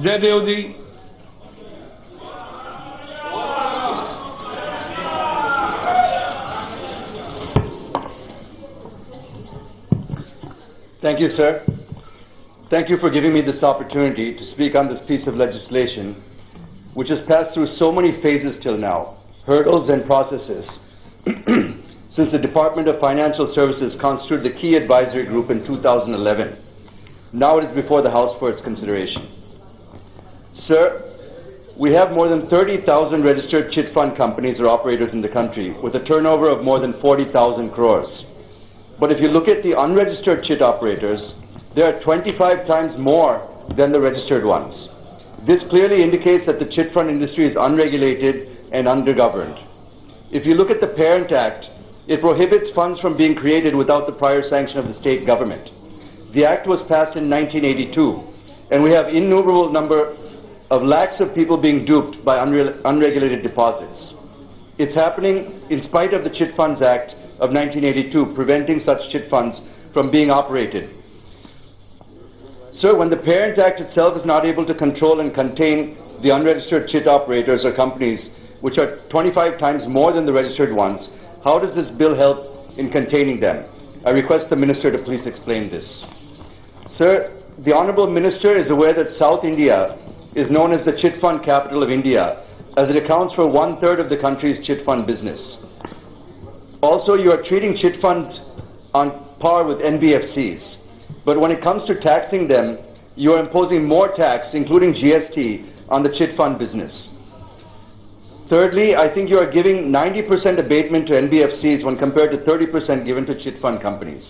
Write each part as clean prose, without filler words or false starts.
Jayadev ji. Thank you, sir. Thank you for giving me this opportunity to speak on this piece of legislation, which has passed through so many phases till now, hurdles and processes, since the Department of Financial Services constituted the key advisory group in 2011. Now it is before the House for its consideration. Sir, we have more than 30,000 registered chit fund companies or operators in the country with a turnover of more than 40,000 crores. But if you look at the unregistered chit operators, there are 25 times more than the registered ones. This clearly indicates that the chit fund industry is unregulated and undergoverned. If you look at the Parent Act, it prohibits funds from being created without the prior sanction of the state government. The Act was passed in 1982, and we have innumerable number of lakhs of people being duped by unregulated deposits. It's happening in spite of the Chit Funds Act of 1982, preventing such chit funds from being operated. Sir, when the Parent Act itself is not able to control and contain the unregistered chit operators or companies, which are 25 times more than the registered ones, how does this bill help in containing them? I request the Minister to please explain this. Sir, the Honourable Minister is aware that South India is known as the chit fund capital of India, as it accounts for 1/3 of the country's chit fund business. Also, you are treating chit funds on par with NBFCs. But when it comes to taxing them, you are imposing more tax, including GST, on the chit fund business. Thirdly, I think you are giving 90% abatement to NBFCs when compared to 30% given to chit fund companies.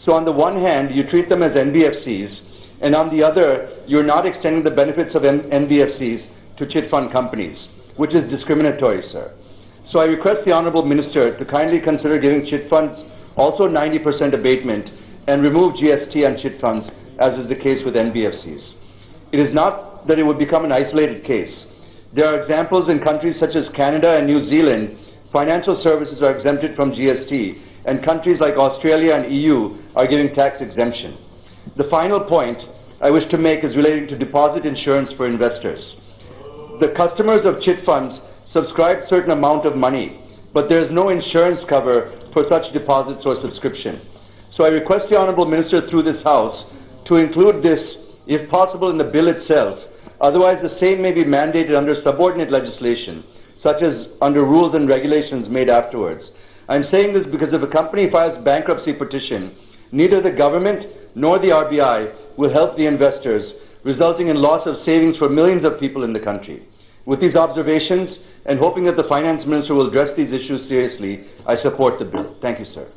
So on the one hand, you treat them as NBFCs, and on the other, you're not extending the benefits of NBFCs to chit fund companies, which is discriminatory, sir. So I request the Honourable Minister to kindly consider giving chit funds also 90% abatement and remove GST on chit funds, as is the case with NBFCs. It is not that it would become an isolated case. There are examples in countries such as Canada and New Zealand. Financial services are exempted from GST, and countries like Australia and EU are giving tax exemption. The final point I wish to make is relating to deposit insurance for investors. The customers of chit funds subscribe a certain amount of money, but there is no insurance cover for such deposits or subscription. So I request the Honourable Minister through this House to include this, if possible, in the bill itself. Otherwise, the same may be mandated under subordinate legislation, such as under rules and regulations made afterwards. I'm saying this because if a company files bankruptcy petition, neither the government nor the RBI will help the investors, resulting in loss of savings for millions of people in the country. With these observations, and hoping that the Finance Minister will address these issues seriously, I support the bill. Thank you, sir.